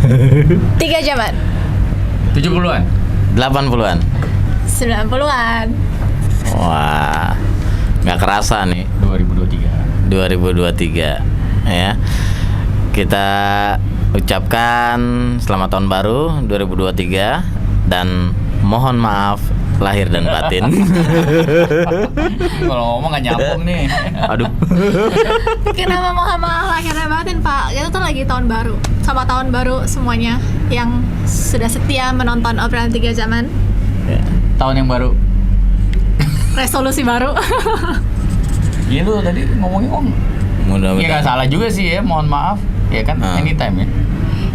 3 zaman. 70-an. 80-an. 90-an. Wah, nggak kerasa nih 2023 ya. Kita ucapkan selamat tahun baru 2023 dan mohon maaf lahir dan batin. Kalau ngomong nggak nyambung nih. Aduh. Kenapa mohon maaf lahir dan batin, Pak? Itu tuh lagi tahun baru. Sama tahun baru semuanya yang sudah setia menonton obrolan 3 zaman. Ya. Tahun yang baru. Resolusi baru. Gitu tadi ngomongnya om. Ya nggak salah juga sih ya, mohon maaf. Ya kan anytime ya.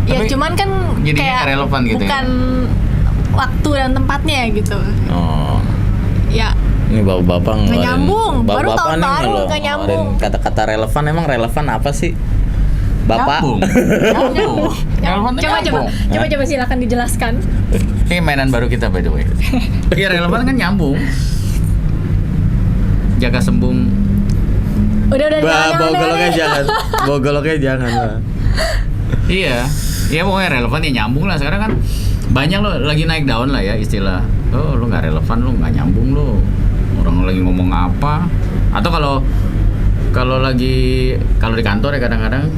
Ya Tapi cuman kan jadinya kayak relevan gitu bukan waktu dan tempatnya gitu. Oh. Ya. Ini bapak-bapak nggak nyambung. Baru bapak tahun nih baru ngeluarin nggak nyambung. Kata-kata relevan, emang relevan apa sih? Bapak. Nyambung. Relevan tuh nyambung. Coba silakan dijelaskan. Ini mainan baru kita by the way. Iya relevan kan nyambung. Jaga sembung. Udah Bawa goloknya jangan lah. Iya. Ya pokoknya relevan ya nyambung lah. Sekarang kan banyak lo lagi naik daun lah ya istilah. Oh lo nggak relevan, lo nggak nyambung lo. Orang lagi ngomong apa? Atau kalau di kantor ya kadang-kadang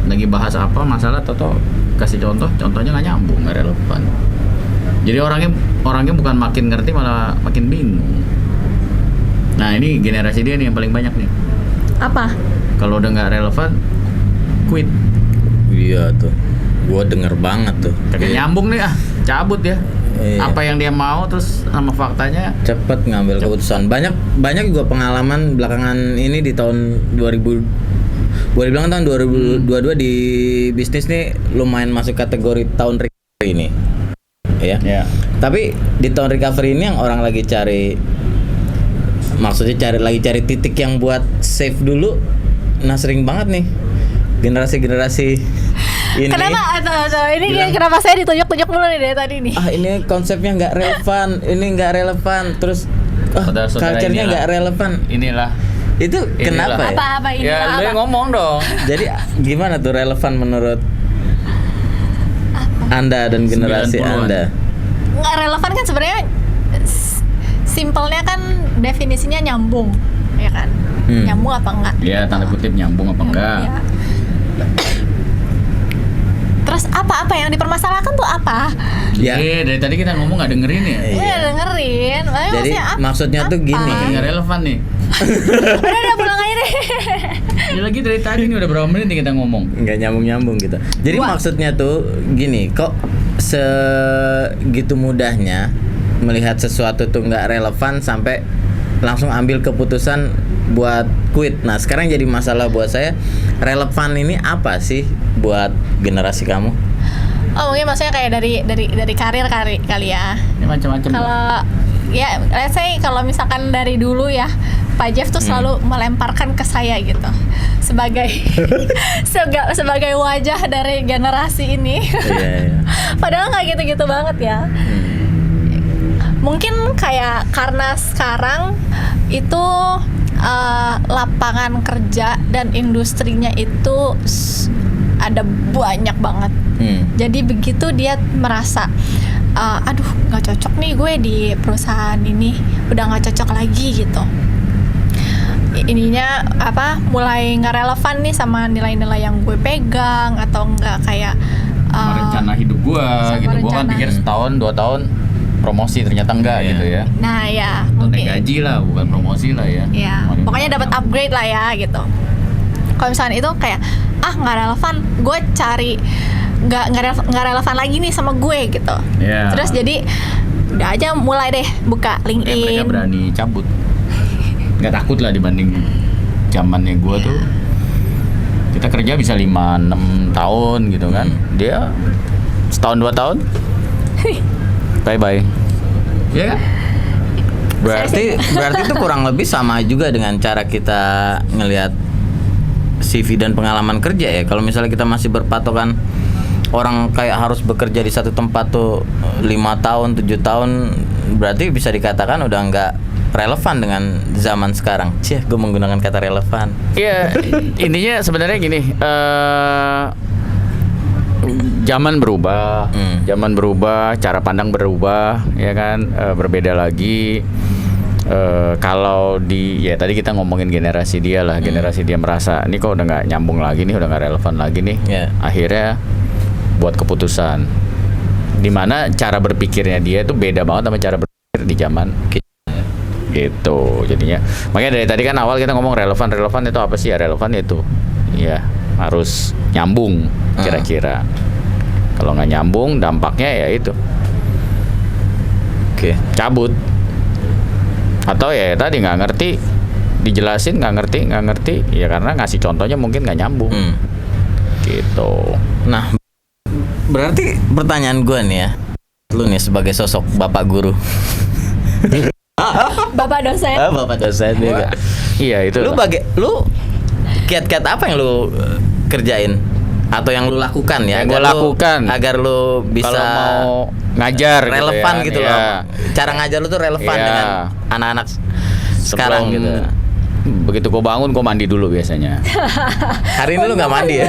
lagi bahas apa masalah atau kasih contohnya nggak nyambung, nggak relevan. Jadi orangnya bukan makin ngerti malah makin bingung. Nah ini generasi dia nih yang paling banyak nih. Apa? Kalau udah nggak relevan, quit. Iya tuh, gua denger banget tuh. Kagak nyambung nih cabut ya. Iya. Apa yang dia mau terus sama faktanya Cepet ngambil keputusan. Banyak juga pengalaman belakangan ini di tahun 2000. Boleh bilang tahun 2022 di bisnis nih lumayan masuk kategori tahun recovery ini. Ya. ya. Tapi di tahun recovery ini yang orang lagi cari, maksudnya cari titik yang buat save dulu. Nah sering banget nih generasi ini. Kenapa? Atau ini bilang, kenapa saya ditunjuk mulu nih dari tadi nih? Ini konsepnya nggak relevan, ini nggak relevan, terus culture-nya nggak relevan. Inilah. Itu kenapa ya? Apa ini? Ya lu yang ngomong dong. Jadi gimana tuh relevan menurut Anda dan generasi 90-an. Anda? Nggak relevan kan sebenarnya. Simpelnya kan definisinya nyambung, ya kan? Nyambung apa enggak? Ya tanda kutip nyambung apa enggak? Ya. Terus apa yang dipermasalahkan tuh apa? Ya. Dari tadi kita ngomong nggak dengerin ya. Iya dengerin. Jadi maksudnya tuh gini. Makin nggak relevan nih. Udah pulang aja deh. Ya lagi dari tadi nih udah berapa menit nih kita ngomong. Nggak nyambung gitu. Jadi maksudnya tuh gini, kok segitu mudahnya melihat sesuatu tuh nggak relevan sampai langsung ambil keputusan buat quit. Nah sekarang jadi masalah buat saya, relevan ini apa sih buat generasi kamu? Oh mungkin maksudnya kayak dari karir kali ya. Ini macam-macam. Kalau ya let's say kalau misalkan dari dulu ya Pak Jeff tuh selalu melemparkan ke saya gitu sebagai sebagai wajah dari generasi ini. Iya. Padahal nggak gitu-gitu banget ya. Mungkin kayak karena sekarang itu lapangan kerja dan industrinya itu ada banyak banget. Jadi begitu dia merasa aduh nggak cocok nih gue di perusahaan ini, udah nggak cocok lagi gitu. Ininya mulai nggak relevan nih sama nilai-nilai yang gue pegang atau nggak kayak rencana hidup gue gitu. Gue kan pikir setahun 2 tahun promosi, ternyata enggak gitu ya. Nah ya mungkin gaji lah, bukan promosi lah ya. Ya pokoknya dapat upgrade lah ya gitu. Kalau misalnya itu kayak nggak relevan, gue cari nggak relevan lagi nih sama gue gitu. Terus jadi udah aja mulai deh buka LinkedIn. Mereka berani cabut, nggak takut lah dibanding zamannya gue tuh. Kita kerja bisa 5-6 tahun gitu kan. Dia setahun 2 tahun bye. Iya kan? Berarti itu kurang lebih sama juga dengan cara kita ngelihat CV dan pengalaman kerja ya. Kalau misalnya kita masih berpatokan orang kayak harus bekerja di satu tempat tuh 5 tahun, 7 tahun, berarti bisa dikatakan udah nggak relevan dengan zaman sekarang. Gue menggunakan kata relevan. Iya, intinya sebenarnya gini. zaman berubah, cara pandang berubah, ya kan, berbeda lagi. Kalau ya tadi kita ngomongin generasi dia lah, generasi dia merasa ini kok udah nggak nyambung lagi nih, udah nggak relevan lagi nih, akhirnya buat keputusan. Dimana cara berpikirnya dia itu beda banget sama cara berpikir di zaman gitu. Jadinya makanya dari tadi kan awal kita ngomong relevan itu apa sih ya? Relevan itu ya harus nyambung kira-kira. Kalau nggak nyambung dampaknya ya itu cabut, atau ya tadi nggak ngerti, dijelasin nggak ngerti ya karena ngasih contohnya mungkin nggak nyambung gitu. Nah, berarti pertanyaan gue nih ya, lu nih sebagai sosok bapak guru, Bapak dosen. bapak dosen juga. Iya itu. Lu kiat-kiat apa yang lu kerjain atau yang lu lakukan ya? Gue lakukan agar lu bisa kalau mau ngajar relevan gitu, ya. loh. Cara ngajar lu tuh relevan dengan anak-anak sekarang gitu. Begitu gue bangun, gue mandi dulu biasanya. Hari ini lu nggak mandi ya?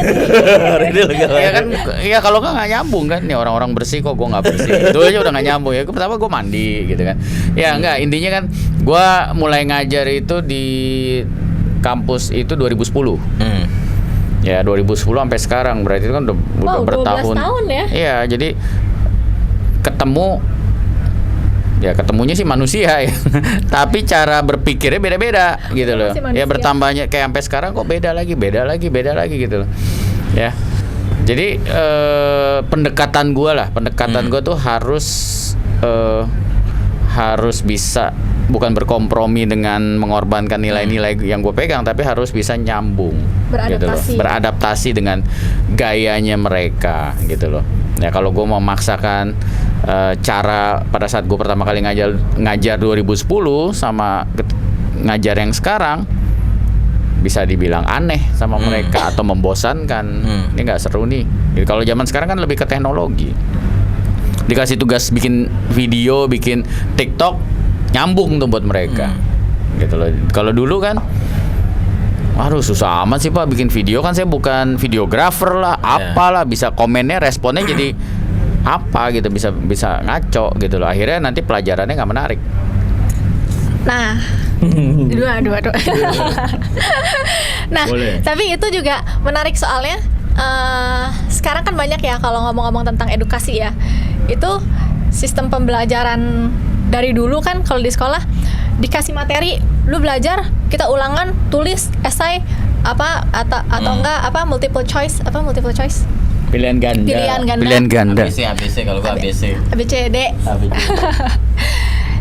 Hari ini lu nggak mandi. Ya kan, ya kalau nggak nyambung kan, nih orang-orang bersih kok gue nggak bersih. Itu aja udah nggak nyambung ya. Pertama gue mandi gitu kan. Ya enggak, intinya kan gue mulai ngajar itu di kampus itu 2010. Ya 2010 sampai sekarang, berarti itu kan udah bertahun. 12 tahun ya? Iya, jadi ketemunya sih manusia ya. Tapi cara berpikirnya beda-beda gitu loh. Ya bertambahnya kayak sampai sekarang kok beda lagi gitu loh. Ya. Jadi pendekatan gue tuh harus bisa bukan berkompromi dengan mengorbankan nilai-nilai yang gue pegang, tapi harus bisa nyambung gitu loh. Beradaptasi dengan gayanya mereka gitu loh. Ya kalau gue memaksakan cara pada saat gue pertama kali ngajar 2010 sama ngajar yang sekarang, bisa dibilang aneh sama mereka atau membosankan. Ini nggak seru nih. Jadi kalau zaman sekarang kan lebih ke teknologi. Dikasih tugas bikin video, bikin TikTok, nyambung tuh buat mereka. Gitu loh. Kalau dulu kan aduh susah amat sih Pak bikin video, kan saya bukan videografer lah, apalah, bisa komennya responnya jadi apa gitu, bisa ngaco gitu loh. Akhirnya nanti pelajarannya nggak menarik. Nah, dua. Nah, boleh. Tapi itu juga menarik soalnya sekarang kan banyak ya kalau ngomong-ngomong tentang edukasi ya, itu sistem pembelajaran dari dulu kan kalau di sekolah dikasih materi, lu belajar, kita ulangan, tulis esai atau enggak multiple choice. Pilihan ganda. ABC kalau gua ABC. ABCD.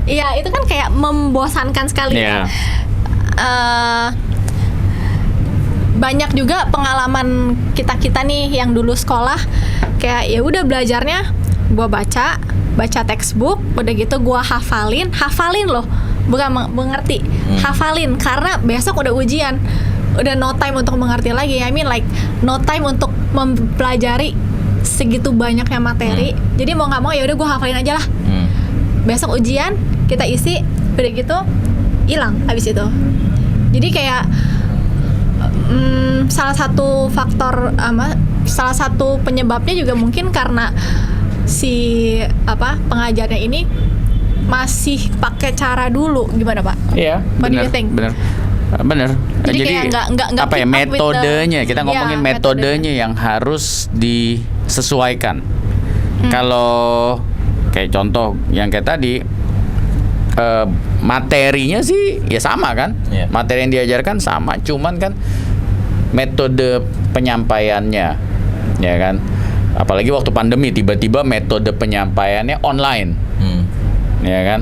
Iya, itu kan kayak membosankan sekali. Yeah. Banyak juga pengalaman kita nih yang dulu sekolah kayak ya udah belajarnya gua baca textbook, udah gitu gua hafalin loh, bukan mengerti, hafalin karena besok udah ujian, udah no time untuk mengerti lagi. I mean like no time untuk mempelajari segitu banyaknya materi. Jadi mau nggak mau ya udah gua hafalin aja lah. Besok ujian kita isi, udah gitu hilang habis itu. Jadi kayak salah satu penyebabnya juga mungkin karena si pengajarnya ini masih pakai cara dulu. Gimana Pak? Iya, benar. Jadi kayak nggak apa ya, metodenya, kita ngomongin metodenya yang harus disesuaikan. Kalau kayak contoh yang kayak tadi, materinya sih ya sama kan, materi yang diajarkan sama, cuman kan metode penyampaiannya, ya kan. Apalagi waktu pandemi tiba-tiba metode penyampaiannya online, ya kan.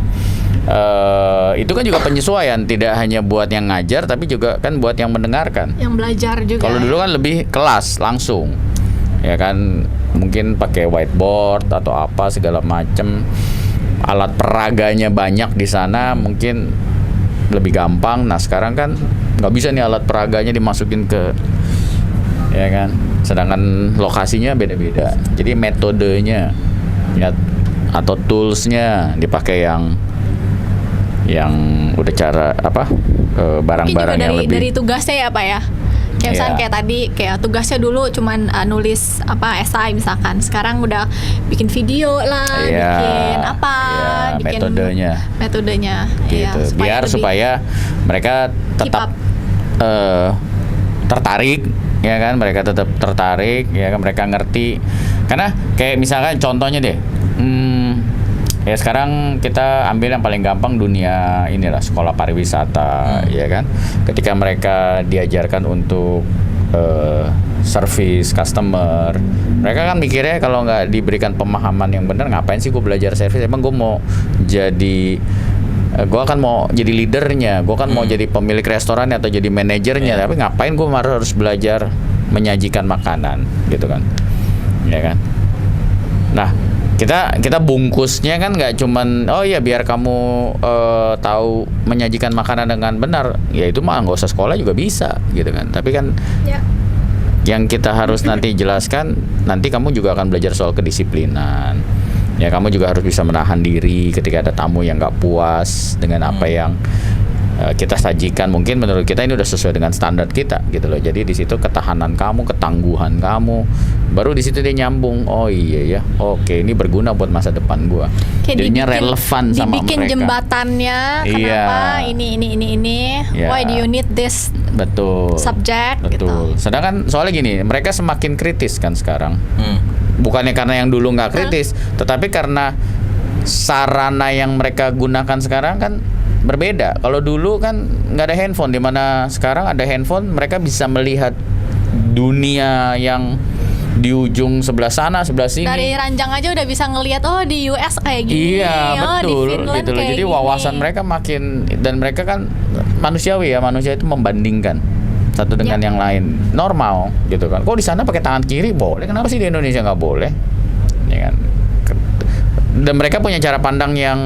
Itu kan juga penyesuaian, tidak hanya buat yang ngajar tapi juga kan buat yang mendengarkan, yang belajar juga. Kalau dulu kan lebih kelas langsung, ya kan, mungkin pakai whiteboard atau apa segala macem, alat peraganya banyak di sana, mungkin lebih gampang. Nah sekarang kan nggak bisa nih alat peraganya dimasukin ke, ya kan, sedangkan lokasinya beda-beda. Jadi metodenya ya, atau toolsnya dipakai yang udah cara barang-barang yang lebih dari tugasnya ya Pak ya. Kayak misalkan kayak tadi kayak tugasnya dulu cuman nulis esai misalkan. Sekarang udah bikin video lah, bikin apa, bikin metodenya gitu. Supaya mereka tetap tertarik, ya kan? Mereka tetap tertarik, ya kan? Mereka ngerti. Karena kayak misalkan contohnya deh, ya sekarang kita ambil yang paling gampang dunia inilah sekolah pariwisata, ya kan. Ketika mereka diajarkan untuk service customer, mereka kan mikirnya kalau nggak diberikan pemahaman yang benar, ngapain sih gue belajar service? Emang gue mau jadi gue akan mau jadi leadernya, gue kan mau jadi pemilik restoran atau jadi manajernya, tapi ngapain gue harus belajar menyajikan makanan gitu kan, ya kan. Nah, kita bungkusnya kan nggak cuman biar kamu tahu menyajikan makanan dengan benar, ya itu mah nggak usah sekolah juga bisa gitu kan. Tapi kan yang kita harus nanti jelaskan, nanti kamu juga akan belajar soal kedisiplinan. Ya, kamu juga harus bisa menahan diri ketika ada tamu yang nggak puas dengan apa yang kita sajikan. Mungkin menurut kita ini udah sesuai dengan standar kita gitu loh. Jadi di situ ketahanan kamu, ketangguhan kamu, baru di situ dia nyambung. Oh iya ya, oke, ini berguna buat masa depan gua. Jadinya relevan sama mereka. Dibikin jembatannya, kenapa ini. Why do you need this? Betul. Subject. Betul. Gitu. Sedangkan soalnya gini, mereka semakin kritis kan sekarang. Bukannya karena yang dulu nggak kritis, tetapi karena sarana yang mereka gunakan sekarang kan berbeda. Kalau dulu kan nggak ada handphone, di mana sekarang ada handphone, mereka bisa melihat dunia yang di ujung sebelah sana, sebelah sini. Dari ranjang aja udah bisa ngelihat di US kayak gini. Iya, betul di Finland gitu loh. Jadi wawasan mereka makin, dan mereka kan manusiawi ya, manusia itu membandingkan satu dengan yang lain. Normal gitu kan. Kok di sana pakai tangan kiri boleh, kenapa sih di Indonesia nggak boleh? Ya kan. Dan mereka punya cara pandang yang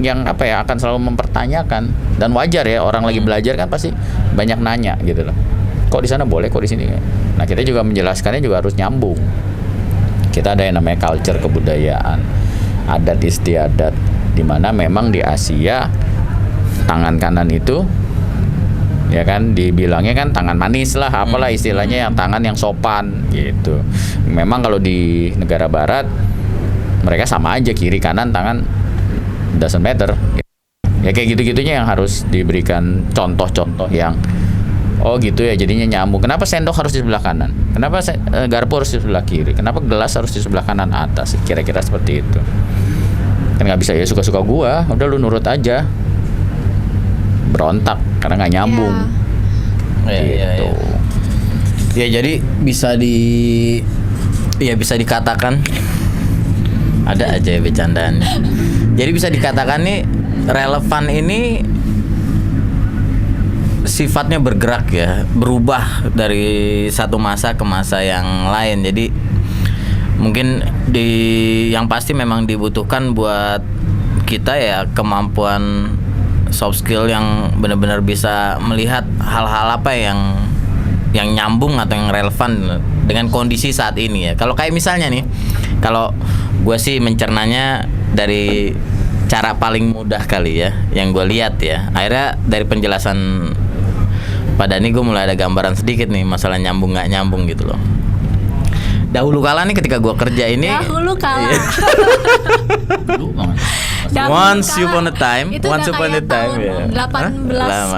akan selalu mempertanyakan, dan wajar ya, orang lagi belajar kan pasti banyak nanya gitu loh. Kok di sana boleh, kok di sini? Nah, kita juga menjelaskannya juga harus nyambung. Kita ada yang namanya culture, kebudayaan, adat istiadat, di mana memang di Asia tangan kanan itu ya kan dibilangnya kan tangan manis lah, apalah istilahnya, yang tangan yang sopan gitu. Memang kalau di negara barat mereka sama aja, kiri kanan tangan doesn't matter. Ya kayak gitu-gitunya yang harus diberikan contoh-contoh yang gitu ya, jadinya nyambung. Kenapa sendok harus di sebelah kanan? Kenapa garpu harus di sebelah kiri? Kenapa gelas harus di sebelah kanan atas? Kira-kira seperti itu. Kan nggak bisa ya suka-suka gua, udah lu nurut aja. Berontak karena nggak nyambung. Gitu. Ya jadi bisa dikatakan ada aja ya bercandaannya. Jadi bisa dikatakan nih relevan ini sifatnya bergerak ya, berubah dari satu masa ke masa yang lain. Jadi mungkin yang pasti memang dibutuhkan buat kita ya kemampuan soft skill yang benar-benar bisa melihat hal-hal apa yang nyambung atau yang relevan dengan kondisi saat ini ya. Kalau kayak misalnya nih, kalau gue sih mencernanya dari cara paling mudah kali ya, yang gue lihat ya. Akhirnya dari penjelasan Pak Dhani gue mulai ada gambaran sedikit nih masalah nyambung nggak nyambung gitu loh. Dahulu kala nih ketika gue kerja ini. Dahulu kala. Once upon a time ya. 18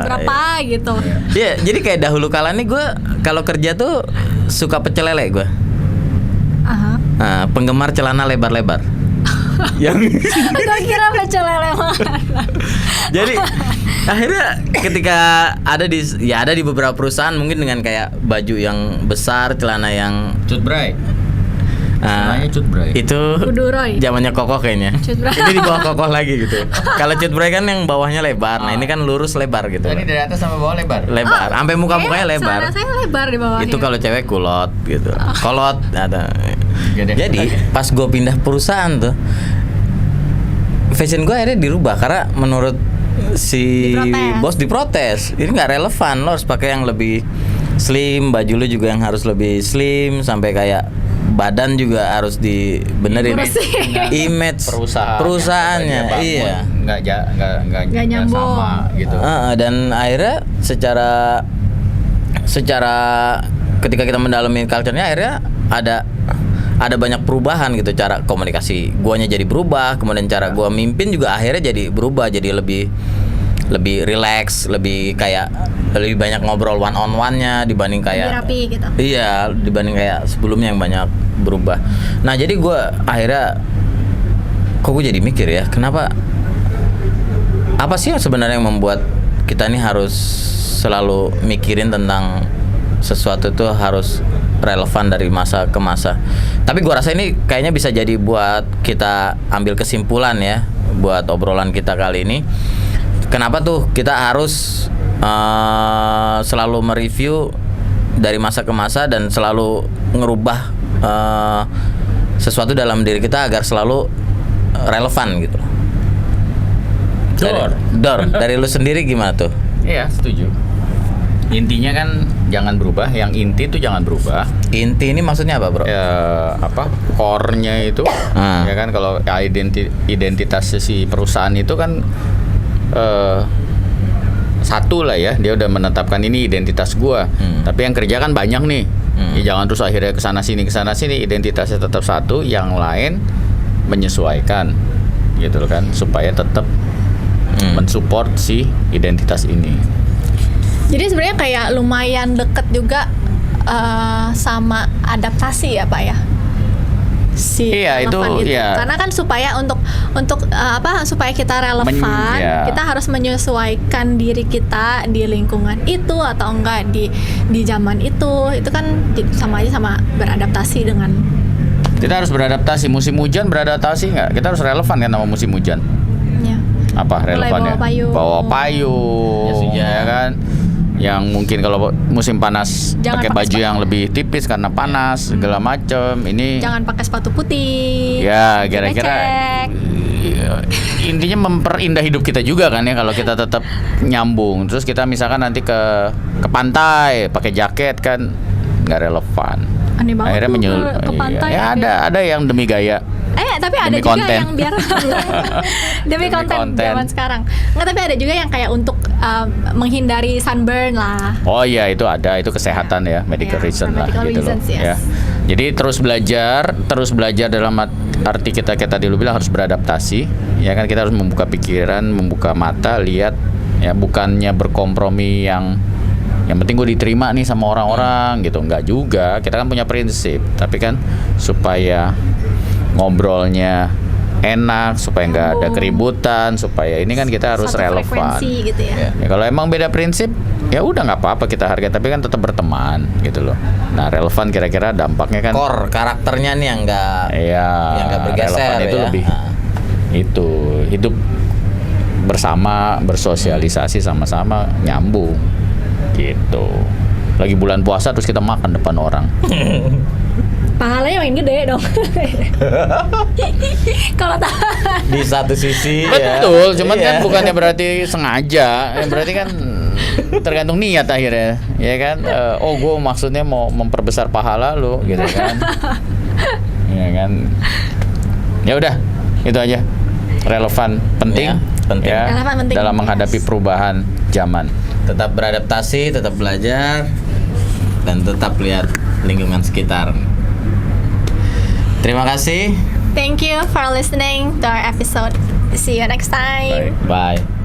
berapa gitu. Iya, jadi kayak dahulu kala nih gue kalau kerja tuh suka pecel lele gue. Penggemar celana lebar-lebar. Yang gue kira pecel lele mana. Jadi akhirnya ketika ada di beberapa perusahaan mungkin dengan kayak baju yang besar, celana yang cutbray. Itu zamannya Kokoh kayaknya. Ini di bawah Kokoh lagi gitu. Kalau cutbray kan yang bawahnya lebar. Nah, ini kan lurus lebar gitu. Ini dari atas sampai bawah lebar. Lebar, sampai muka-mukanya lebar. Saya lebar di bawahnya. Itu kalau cewek kulot gitu. Kolot ada. Jadi pas gue pindah perusahaan tuh, fashion gue akhirnya dirubah karena menurut si bos diprotes. Ini nggak relevan, lo harus pakai yang lebih slim, baju lo juga yang harus lebih slim, sampai kayak badan juga harus dibenerin. Image perusahaannya iya nggak nyambung sama gitu. Dan akhirnya secara secara ketika kita mendalami culture-nya akhirnya ada banyak perubahan gitu, cara komunikasi guanya jadi berubah, kemudian cara gua mimpin juga akhirnya jadi berubah, jadi lebih relax, lebih banyak ngobrol one on one-nya dibanding kayak lebih rapi gitu. Iya, dibanding kayak sebelumnya yang banyak berubah. Nah, jadi gua akhirnya kok gue jadi mikir ya, kenapa, apa sih yang sebenarnya yang membuat kita nih harus selalu mikirin tentang sesuatu itu harus relevan dari masa ke masa. Tapi gua rasa ini kayaknya bisa jadi buat kita ambil kesimpulan ya buat obrolan kita kali ini. Kenapa tuh kita harus selalu mereview dari masa ke masa dan selalu ngerubah sesuatu dalam diri kita agar selalu relevan gitu. Dari lu sendiri gimana tuh? Iya, setuju. Intinya kan jangan berubah, yang inti itu jangan berubah. Inti ini maksudnya apa, bro? Ya, core-nya itu ya kan, kalau identitas si perusahaan itu kan satu lah ya, dia udah menetapkan ini identitas gua. Tapi yang kerja kan banyak nih. Ya, jangan terus akhirnya kesana sini, identitasnya tetap satu, yang lain menyesuaikan gitu loh kan, supaya tetap mensupport si identitas ini. Jadi sebenarnya kayak lumayan deket juga sama adaptasi ya Pak ya. Iya, itu ya. Karena kan supaya untuk supaya kita relevan, kita harus menyesuaikan diri kita di lingkungan itu atau enggak di zaman itu kan sama aja sama beradaptasi dengan. Kita harus beradaptasi. Musim hujan beradaptasi nggak? Kita harus relevan kan sama musim hujan. Ya. Apa relevannya? Bawa payung, ya kan. Yang mungkin kalau musim panas pakai baju yang lebih tipis karena panas segala macam. Ini jangan pakai sepatu putih. Ya, kira-kira intinya memperindah hidup kita juga kan ya, kalau kita tetap nyambung. Terus kita misalkan nanti ke pantai pakai jaket kan nggak relevan. Aneh banget. Akhirnya ke pantai. Ya ada yang demi gaya. Tapi ada demi juga konten. yang biar demi konten zaman sekarang. Nggak, tapi ada juga yang kayak untuk menghindari sunburn lah. Oh iya, itu ada, itu kesehatan ya, medical reason lah gitu loh. Yes. Ya. Jadi terus belajar dalam arti kita dulu bilang harus beradaptasi. Ya kan, kita harus membuka pikiran, membuka mata, lihat ya, bukannya berkompromi yang penting gue diterima nih sama orang-orang gitu, enggak juga. Kita kan punya prinsip, tapi kan supaya ngobrolnya enak, supaya nggak ada keributan, supaya ini kan kita harus relevan gitu ya. Ya, kalau emang beda prinsip ya udah nggak apa-apa kita hargai, tapi kan tetap berteman gitu loh. Nah, relevan kira-kira dampaknya kan core karakternya nih yang nggak bergeser itu ya. Lebih itu hidup bersama, bersosialisasi sama-sama, nyambung gitu. Lagi bulan puasa terus kita makan depan orang. Pahalanya main gede dong. Kalau di satu sisi betul, cuman kan bukannya berarti sengaja, berarti kan tergantung niat akhirnya, ya kan. Gue maksudnya mau memperbesar pahala lu, gitu kan. Ya kan. Ya udah, itu aja. Relevan, penting, penting. Ya, relevan, penting dalam menghadapi perubahan zaman. Tetap beradaptasi, tetap belajar, dan tetap lihat lingkungan sekitar. Terima kasih. Thank you for listening to our episode. See you next time. Bye.